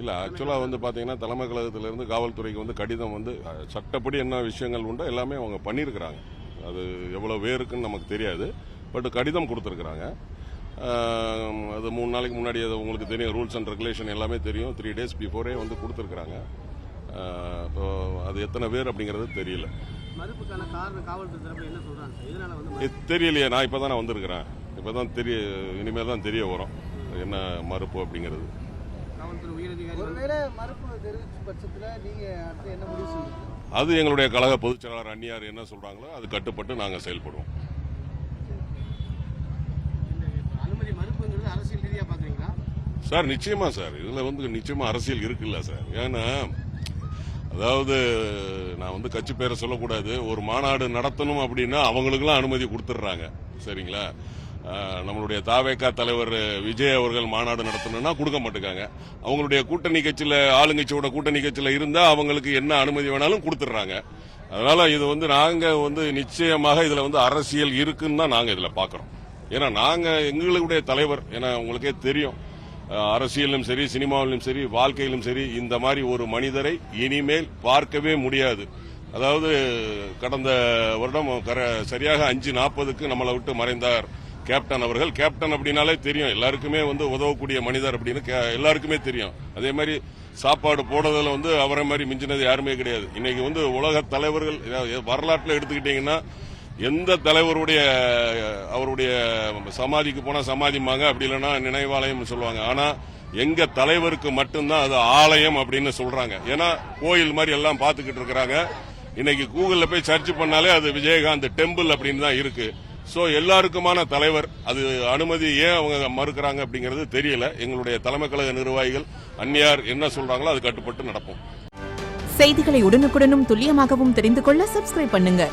இல்ல ஆக்சுவலா வந்து பாத்தீங்கன்னா தலைமை கழகத்திலிருந்து காவல்துறைக்கு வந்து கடிதம் வந்து சட்டப்படி என்ன விஷயங்கள் உண்டோ எல்லாமே அவங்க பண்ணியிருக்கிறாங்க. அது எவ்வளவு பேருக்குன்னு நமக்கு தெரியாது. பட் கடிதம் கொடுத்திருக்கிறாங்க. அது 3 நாளைக்கு முன்னாடி அது உங்களுக்கு தெரியும், ரூல்ஸ் அண்ட் ரெகுலேஷன் எல்லாமே தெரியும். 3 days பிஃபோரே வந்து கொடுத்திருக்கிறாங்க. அது எத்தனை பேர் அப்படிங்கறது தெரியல. மறுப்புக்கான காரணம் காவல்துறை தரப்புல என்ன சொல்றாங்க? இதனால வந்து தெரியலையே, நான் இப்பதான் வந்திருக்கிறேன். இப்பதான் இனிமேல் தான் தெரிய வரும் என்ன மறுப்பு அப்படிங்கிறது. காவல்துறை உயரதிகாரி ஒருவேளை மறுப்பு தெரிவிச்ச பட்சத்துல நீங்க அடுத்து என்ன முடிவு செய்வீங்க? அது எங்களுடைய கழக பொதுச் செயலாளர் அந்நியார் என்ன சொல்றாங்களோ அது கட்டுப்பட்டு நாங்க செயல்படுவோம். அனுமதி மறுப்புங்கிறது அரசியல் ரீதியா பாக்குறீங்களா சார்? நிச்சயமா சார், இதுல வந்து நிச்சயமா அரசியல் இருக்குல்ல சார். ஏன்னா அதாவது நான் வந்து கட்சி பேரை சொல்லக்கூடாது, ஒரு மாநாடு நடத்தணும் அப்படின்னா அவங்களுக்குலாம் அனுமதி கொடுத்துடுறாங்க. சரிங்களா? நம்மளுடைய தாவேகா தலைவர் விஜய் அவர்கள் மாநாடு நடத்தணும்னா கொடுக்க மாட்டேங்காங்க. அவங்களுடைய கூட்டணி கட்சியில, ஆளுங்கட்சியோட கூட்டணி கட்சியில இருந்தா அவங்களுக்கு என்ன அனுமதி வேணாலும் கொடுத்துடுறாங்க. அதனால இது வந்து நாங்க வந்து நிச்சயமாக இதுல வந்து அரசியல் இருக்குன்னு தான் நாங்க இதுல பாக்குறோம். ஏன்னா நாங்க எங்களுடைய தலைவர், ஏன்னா உங்களுக்கே தெரியும், அரசியலும் சரி, சினிமாவிலும் சரி, வாழ்க்கையிலும் சரி, இந்த மாதிரி ஒரு மனிதரை இனிமேல் பார்க்கவே முடியாது. அதாவது கடந்த வருடம் சரியாக 5:40 நம்மளை விட்டு மறைந்தார் கேப்டன் அவர்கள். கேப்டன் அப்படின்னாலே தெரியும், எல்லாருக்குமே வந்து உதவக்கூடிய மனிதர் அப்படின்னு எல்லாருக்குமே தெரியும். அதே மாதிரி சாப்பாடு போடுறதுல வந்து அவரை மாதிரி மிஞ்சினது யாருமே கிடையாது. இன்னைக்கு வந்து உலக தலைவர்கள் வரலாற்றுல எடுத்துக்கிட்டீங்கன்னா எந்த தலைவருடைய அவருடைய சமாதிக்கு போனா சமாதிமாங்க, அப்படி இல்லைன்னா நினைவாலயம் சொல்லுவாங்க. ஆனா எங்க தலைவருக்கு மட்டும்தான் அது ஆலயம் அப்படின்னு சொல்றாங்க. ஏன்னா கோயில் மாதிரி எல்லாம் பாத்துக்கிட்டு இருக்கிறாங்க. இன்னைக்கு கூகுள்ல போய் சர்ச் பண்ணாலே அது விஜயகாந்த் டெம்பிள் அப்படின்னு தான் இருக்கு. சோ எல்லாருக்குமான தலைவர். அது அனுமதி ஏன் அவங்க மறுக்கிறாங்க அப்படிங்கறது தெரியல. எங்களுடைய தலைமை கழக நிர்வாகிகள் அந்நியார் என்ன சொல்றாங்களோ அது கட்டுப்பட்டு நடப்போம். செய்திகளை உடனுக்குடனும் துல்லியமாகவும் தெரிந்து கொள்ள சப்ஸ்கிரைப் பண்ணுங்க.